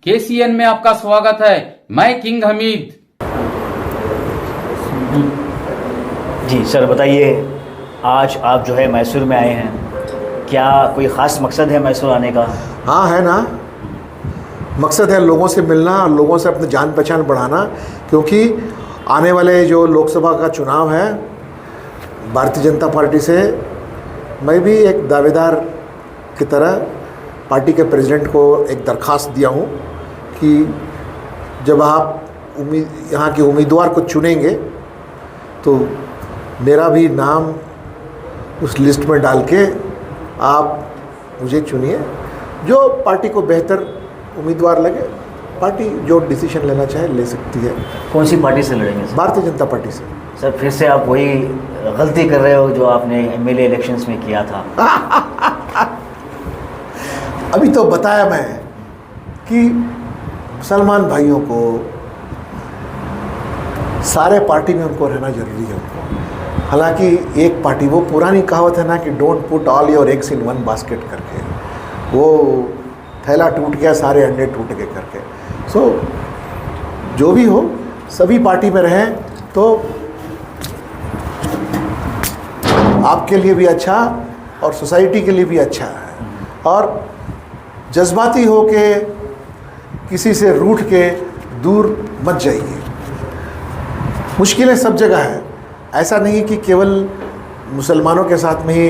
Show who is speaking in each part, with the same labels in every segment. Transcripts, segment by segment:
Speaker 1: KCN में आपका स्वागत है। मैं किंग हमीद।
Speaker 2: जी सर, बताइए, आज आप जो है मैसूर में आए हैं, क्या कोई ख़ास मकसद है मैसूर आने का?
Speaker 3: हाँ है ना, मकसद है लोगों से मिलना और लोगों से अपनी जान पहचान बढ़ाना, क्योंकि आने वाले जो लोकसभा का चुनाव है, भारतीय जनता पार्टी से मैं भी एक दावेदार की तरह पार्टी के प्रेसिडेंट को एक दरख्वास्त दिया हूँ कि जब आप यहाँ के उम्मीदवार को चुनेंगे तो मेरा भी नाम उस लिस्ट में डाल के आप मुझे चुनिए। जो पार्टी को बेहतर उम्मीदवार लगे, पार्टी जो डिसीजन लेना चाहे ले सकती है।
Speaker 2: कौन सी पार्टी से लड़ेंगे सर?
Speaker 3: भारतीय जनता पार्टी से।
Speaker 2: सर, फिर से आप वही गलती कर रहे हो जो आपने एमएलए इलेक्शंस में किया था।
Speaker 3: अभी तो बताया मैं कि मुसलमान भाइयों को सारे पार्टी में उनको रहना जरूरी है उनको। हालांकि एक पार्टी, वो पुरानी कहावत है ना कि don't put all your eggs in one basket करके, वो थैला टूट गया सारे अंडे टूट गए करके। सो जो भी हो, सभी पार्टी में रहें तो आपके लिए भी अच्छा और सोसाइटी के लिए भी अच्छा है। और जज्बाती हो के किसी से रूठ के दूर मत जाइए। मुश्किलें सब जगह है, ऐसा नहीं कि केवल मुसलमानों के साथ में ही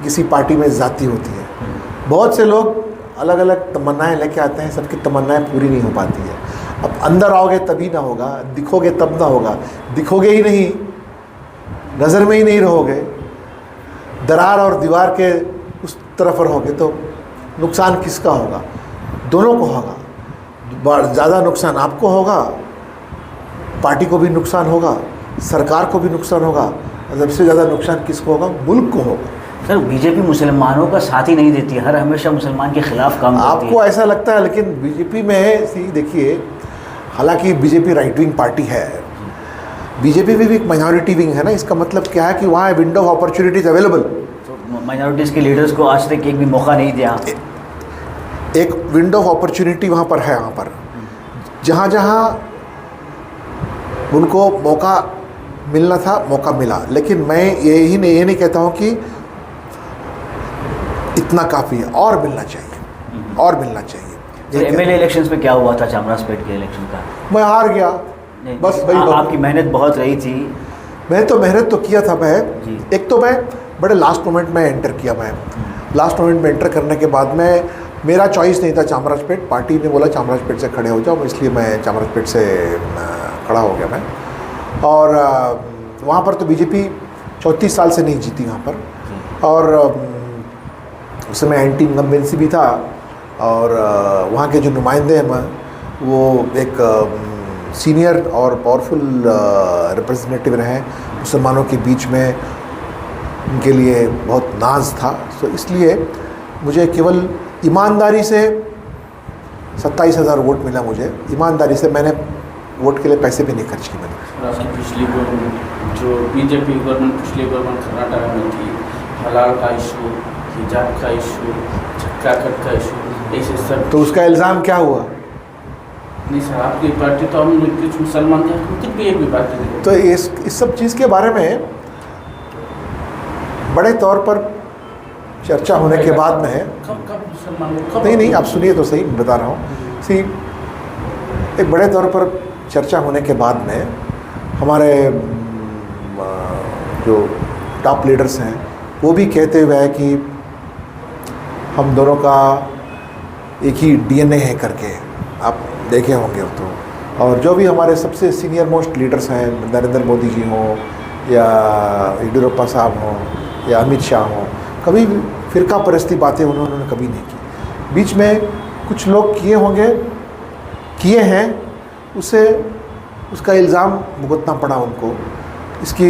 Speaker 3: किसी पार्टी में ज़ाती होती है। बहुत से लोग अलग अलग तमन्नाएं लेके आते हैं, सबकी तमन्नाएं पूरी नहीं हो पाती है। अब अंदर आओगे तभी ना होगा, दिखोगे तब ना होगा। दिखोगे ही नहीं, नज़र में ही नहीं रहोगे, दरार और दीवार के उस तरफ रहोगे तो नुकसान किसका होगा? दोनों को होगा। ज़्यादा नुकसान आपको होगा, पार्टी को भी नुकसान होगा, सरकार को भी नुकसान होगा, और सबसे ज़्यादा नुकसान किसको होगा? मुल्क को होगा।
Speaker 2: सर, बीजेपी मुसलमानों का साथ ही नहीं देती, हर हमेशा मुसलमान के खिलाफ काम करती है।
Speaker 3: आपको ऐसा लगता है, लेकिन बीजेपी में सी देखिए, हालांकि बीजेपी राइट विंग पार्टी है, बीजेपी में भी एक माइनॉरिटी विंग है ना। इसका मतलब क्या है कि वहाँ window of opportunities available.
Speaker 2: Minorities के लीडर्स को आज तक एक भी मौका नहीं दिया।
Speaker 3: एक विंडो ऑफ अपॉर्चुनिटी वहाँ पर है, वहाँ पर जहाँ जहाँ उनको मौका मिलना था मौका मिला। लेकिन मैं ये नहीं कहता हूँ कि इतना काफ़ी है, और मिलना चाहिए, और मिलना चाहिए।
Speaker 2: तो एमएलए इलेक्शंस में क्या हुआ था चामराजपेट के इलेक्शन का?
Speaker 3: मैं हार गया बस वही।
Speaker 2: आपकी मेहनत बहुत रही थी।
Speaker 3: मैं तो मेहनत तो किया था मैं।
Speaker 2: जी।
Speaker 3: एक तो मैं बड़े लास्ट मोमेंट में एंटर किया। मैं लास्ट मोमेंट में एंटर करने के बाद में मेरा चॉइस नहीं था चामराजपेट, पार्टी ने बोला चामराजपेट से खड़े हो जाओ, इसलिए मैं चामराजपेट से खड़ा हो गया मैं। और वहाँ पर तो बीजेपी 34 साल से नहीं जीती वहाँ पर, और उस समय एंटी इनकम्बेंसी भी था। और वहाँ के जो नुमाइंदे हैं वो एक सीनियर और पावरफुल रिप्रेजेंटेटिव रहे मुसलमानों के बीच में, उनके लिए बहुत नाज था। तो इसलिए मुझे केवल ईमानदारी से 27,000 वोट मिला। मुझे ईमानदारी से, मैंने वोट के लिए पैसे भी नहीं खर्च किए मैंने।
Speaker 1: पिछली गवर्नमेंट, जो बीजेपी गवर्नमेंट पिछली गवर्नमेंट कर्नाटक में थी, हलाल का इशू, हिजाब का इशू, छक्का कट का इशू, ऐसे सब।
Speaker 3: तो उसका इल्ज़ाम क्या हुआ?
Speaker 1: नहीं सर, आपकी पार्टी तो हम कुछ मुसलमान थे, कुछ भी एक भी पार्टी नहीं।
Speaker 3: तो इस सब चीज़ के बारे में बड़े तौर पर चर्चा होने के बाद में
Speaker 1: कब मुसलमान
Speaker 3: नहीं, आप सुनिए तो सही, बता रहा हूँ। सी, एक बड़े तौर पर चर्चा होने के बाद में हमारे जो टॉप लीडर्स हैं वो भी कहते हुए है कि हम दोनों का एक ही डीएनए है करके, आप देखे होंगे तो। और जो भी हमारे सबसे सीनियर मोस्ट लीडर्स हैं, नरेंद्र मोदी जी हों या येडियुरप्पा साहब हों या अमित शाह हों, कभी फ़िरका परस्ती बातें उन्होंने कभी नहीं की। बीच में कुछ लोग किए हैं, उसका इल्ज़ाम भुगतना पड़ा उनको। इसकी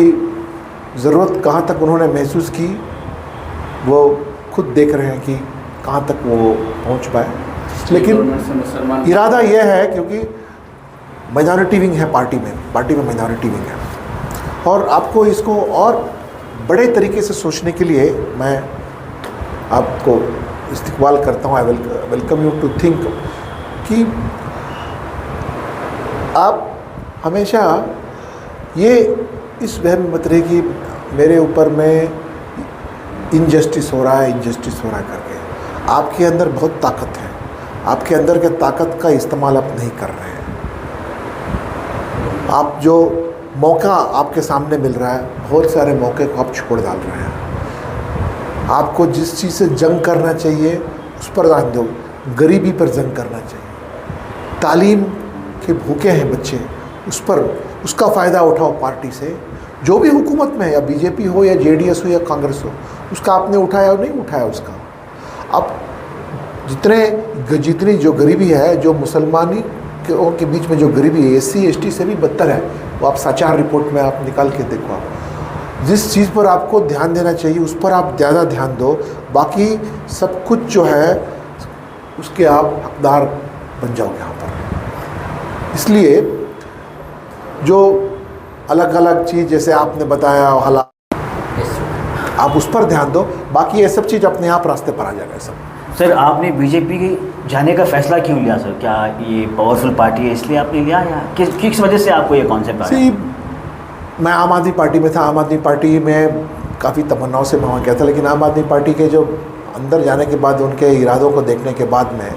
Speaker 3: ज़रूरत कहाँ तक उन्होंने महसूस की, वो खुद देख रहे हैं कि कहाँ तक वो पहुँच पाए। लेकिन इरादा यह है, क्योंकि माइनॉरिटी विंग है पार्टी में माइनॉरिटी विंग है, और आपको इसको और बड़े तरीके से सोचने के लिए मैं आपको इस्तकबाल करता हूँ। I welcome you to think कि आप हमेशा ये इस वहम में मत रहे कि मेरे ऊपर में इनजस्टिस हो रहा है करके। आपके अंदर बहुत ताकत है, आपके अंदर के ताकत का इस्तेमाल आप नहीं कर रहे हैं। आप जो मौका आपके सामने मिल रहा है, बहुत सारे मौके को आप छोड़ डाल रहे हैं। आपको जिस चीज़ से जंग करना चाहिए उस पर ध्यान दो, गरीबी पर जंग करना चाहिए। तालीम के भूखे हैं बच्चे, उस पर उसका फ़ायदा उठाओ। पार्टी से जो भी हुकूमत में है, या बीजेपी हो या जेडीएस हो या कांग्रेस हो, उसका आपने उठाया और नहीं उठाया उसका। अब जितनी जो गरीबी है, जो मुसलमानी के बीच में जो गरीबी है, SC ST से भी बदतर है, वो आप साचार रिपोर्ट में आप निकाल के देखो। आप जिस चीज़ पर आपको ध्यान देना चाहिए उस पर आप ज़्यादा ध्यान दो, बाकी सब कुछ जो है उसके आप हकदार बन जाओगे यहाँ पर। इसलिए जो अलग अलग चीज़ जैसे आपने बताया हालात, आप उस पर ध्यान दो, बाकी ये सब चीज़ अपने आप रास्ते पर आ जाएगा सब।
Speaker 2: सर, आपने बीजेपी जाने का फैसला क्यों लिया सर? क्या ये पावरफुल पार्टी है इसलिए आपने लिया, या किस वजह से आपको ये कॉन्सेप्ट आया?
Speaker 3: मैं आम आदमी पार्टी में था, आम आदमी पार्टी में काफ़ी तमन्नाओं से वहाँ गया था, लेकिन आम आदमी पार्टी के जो अंदर जाने के बाद, उनके इरादों को देखने के बाद में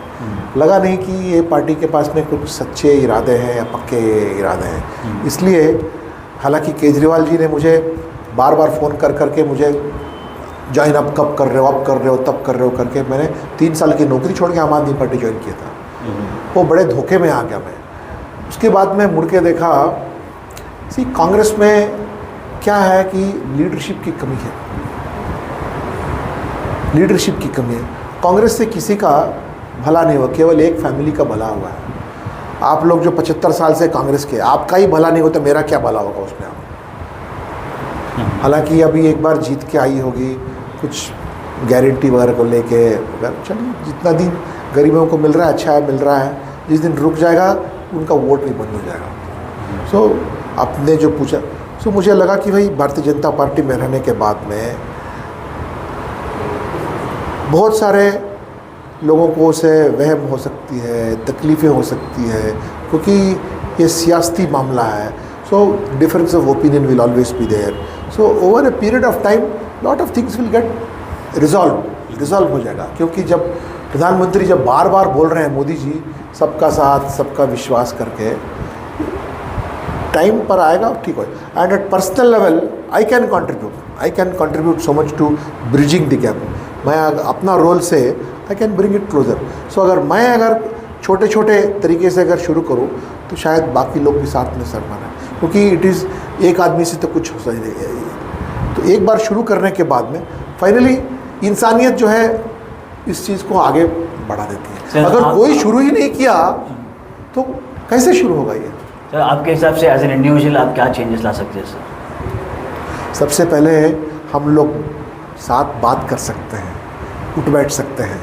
Speaker 3: लगा नहीं कि ये पार्टी के पास में कुछ सच्चे इरादे हैं या पक्के इरादे हैं। इसलिए हालांकि केजरीवाल जी ने मुझे बार बार फ़ोन कर करके मुझे ज्वाइन अप कब कर रहे हो, अब कर रहे हो, तब कर रहे हो करके, मैंने 3 साल की नौकरी छोड़ के आम आदमी पार्टी ज्वाइन किया था। वो बड़े धोखे में आ गया मैं। उसके बाद मैं मुड़ के देखा, कांग्रेस में क्या है कि लीडरशिप की कमी है, लीडरशिप की कमी है। कांग्रेस से किसी का भला नहीं हुआ, केवल एक फैमिली का भला हुआ है। आप लोग जो 75 साल से कांग्रेस के, आपका ही भला नहीं होता, मेरा क्या भला होगा उसमें। आप हालांकि अभी एक बार जीत के आई होगी, कुछ गारंटी वगैरह को लेके, चलिए जितना दिन गरीबों को मिल रहा है अच्छा है, मिल रहा है। जिस दिन रुक जाएगा उनका वोट भी बंद हो जाएगा। सो आपने जो पूछा, सो मुझे लगा कि भाई भारतीय जनता पार्टी में रहने के बाद में बहुत सारे लोगों को से वहम हो सकती है, तकलीफ़ें हो सकती है, क्योंकि ये सियासी मामला है। So difference of opinion will always be there. So over a period of time lot of things will get resolve हो जाएगा। क्योंकि जब प्रधानमंत्री जब बार बार बोल रहे हैं, मोदी जी, सबका साथ सबका विश्वास करके, टाइम पर आएगा ठीक हो। And at personal level I can contribute so much to bridging the gap. मैं अपना रोल से I can bring it closer. सो अगर छोटे छोटे तरीके से अगर शुरू करूँ तो शायद बाकी लोग भी साथ में सरमान है, क्योंकि इट इज़ एक आदमी से तो कुछ हो सही नहीं। तो एक बार शुरू करने के बाद में फाइनली इंसानियत जो है इस चीज़ को आगे बढ़ा देती है। अगर कोई शुरू ही नहीं किया तो कैसे शुरू होगा ये?
Speaker 2: सर, आपके हिसाब से एज एन इंडिविजुअल आप क्या चेंजेस ला सकते हैं सर?
Speaker 3: सबसे पहले हम लोग साथ बात कर सकते हैं, उठ बैठ सकते हैं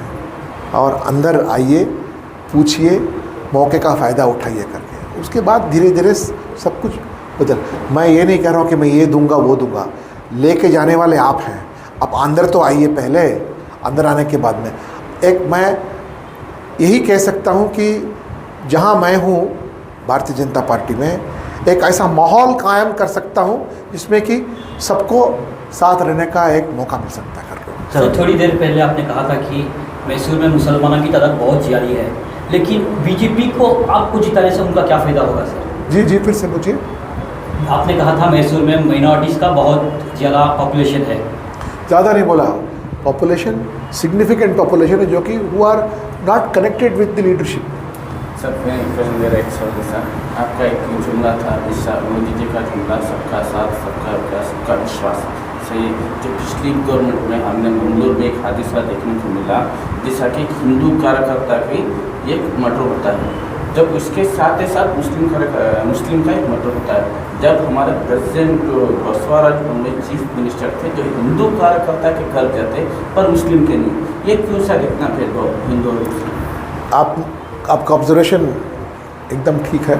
Speaker 3: और अंदर आइए, पूछिए, मौके का फ़ायदा उठाइए करके। उसके बाद धीरे धीरे सब कुछ बदल। मैं ये नहीं कह रहा हूँ कि मैं ये दूंगा वो दूंगा, लेके जाने वाले आप हैं। अब अंदर तो आइए पहले, अंदर आने के बाद में एक मैं यही कह सकता हूँ कि जहाँ मैं हूँ भारतीय जनता पार्टी में, एक ऐसा माहौल कायम कर सकता हूँ जिसमें कि सबको साथ रहने का एक मौका मिल सकता है करके।
Speaker 4: सर, थोड़ी देर पहले आपने कहा था कि मैसूर में मुसलमानों की तादाद बहुत ज़्यादा है, लेकिन बीजेपी को आपको जिताने से उनका क्या फ़ायदा होगा सर?
Speaker 3: जी फिर से पूछिए।
Speaker 4: आपने कहा था मैसूर में माइनॉरिटीज़ का बहुत ज़्यादा पॉपुलेशन है।
Speaker 3: ज़्यादा नहीं बोला, पॉपुलेशन सिग्निफिकेंट पॉपुलेशन है जो कि who are not connected with the leadership.
Speaker 1: Sir, मेरा एक सवाल था, आपका एक जुमला था मोदी जी का जुमला, सबका साथ सबका विकास सबका विश्वास। सही, जो पिछली गवर्नमेंट में हमने मंगलूर में एक हादसा देखने को मिला, जैसा कि हिंदू कार्यकर्ता की एक मर्डर होता है, जब उसके साथ ही साथ मुस्लिम का एक मर्डर होता है। जब हमारे president Basavaraj Bommai chief minister थे, जो हिंदू कार्यकर्ता के घर जाते पर मुस्लिम के नहीं, ये क्यों सर इतना भेदभाव हिंदू और मुस्लिम?
Speaker 3: आपका ऑब्जर्वेशन एकदम ठीक है।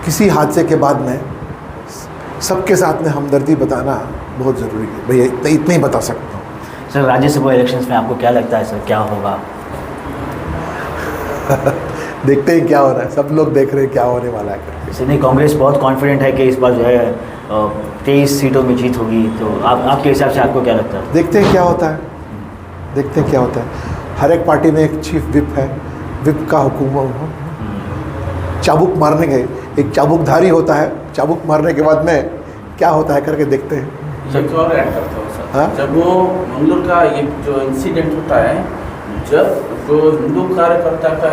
Speaker 3: किसी हादसे के बाद में सबके साथ में हमदर्दी बताना बहुत ज़रूरी है। भैया इतना ही बता सकता हूँ।
Speaker 2: सर, राज्यसभा इलेक्शंस में आपको क्या लगता है सर, क्या होगा?
Speaker 3: देखते हैं क्या हो रहा है, सब लोग देख रहे हैं क्या होने वाला है करके।
Speaker 2: जैसे नहीं, कांग्रेस बहुत कॉन्फिडेंट है कि इस बार जो है 23 सीटों में जीत होगी, तो आपके हिसाब से आपको क्या लगता है?
Speaker 3: देखते हैं क्या होता है, देखते हैं क्या होता है। हर एक पार्टी में एक चीफ विप है, विप का हुक्म चाबुक मारने के, एक चाबुकधारी होता है, चाबुक मारने के बाद में क्या होता है करके देखते हैं।
Speaker 1: एक और ऐड करता हूँ सर,
Speaker 3: हाँ?
Speaker 1: जब वो मंगलूर का ये जो इंसिडेंट होता है, जब जो हिंदू कार्यकर्ता का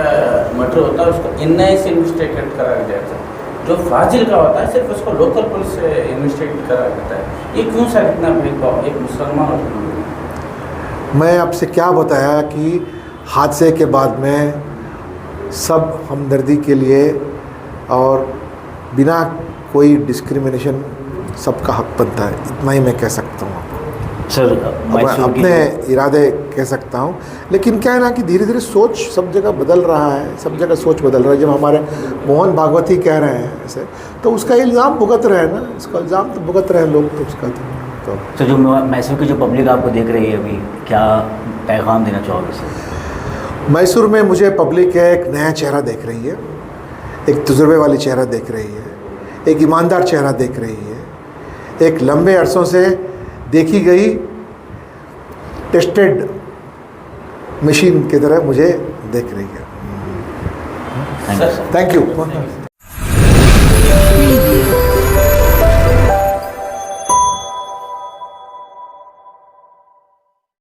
Speaker 1: मर्डर होता है उसको NIA से इन्वेस्टिगेट कराया जाता है, जो फाजिल का होता है सिर्फ उसको लोकल पुलिस से इन्वेस्टिगेट कराया जाता है। ये क्यों सर इतना भेदभाव एक मुसलमान और हिंदू में?
Speaker 3: मैं आपसे क्या बताया कि हादसे के बाद में सब हमदर्दी के लिए और बिना कोई डिस्क्रिमिनेशन सबका हक बनता है, इतना ही मैं कह सकता हूँ आपको।
Speaker 2: सर
Speaker 3: मैं अपने इरादे कह सकता हूँ, लेकिन क्या है ना कि धीरे धीरे सोच सब जगह बदल रहा है, सब जगह सोच बदल रहा है। जब हमारे मोहन भागवत ही कह रहे हैं ऐसे, तो उसका इल्ज़ाम भुगत रहे हैं ना, इसका इल्ज़ाम तो भुगत रहे हैं लोग, तो उसका तो
Speaker 2: जो मैसूर की जो पब्लिक आपको देख रही है अभी, क्या पैगाम देना चाहोगे सर?
Speaker 3: मैसूर में मुझे पब्लिक एक नया चेहरा देख रही है, एक तजुर्बे वाली चेहरा देख रही है, एक ईमानदार चेहरा देख रही है, एक लंबे अरसों से देखी गई टेस्टेड मशीन की तरह मुझे देख रही है।
Speaker 2: Thank you sir.
Speaker 3: Thank you.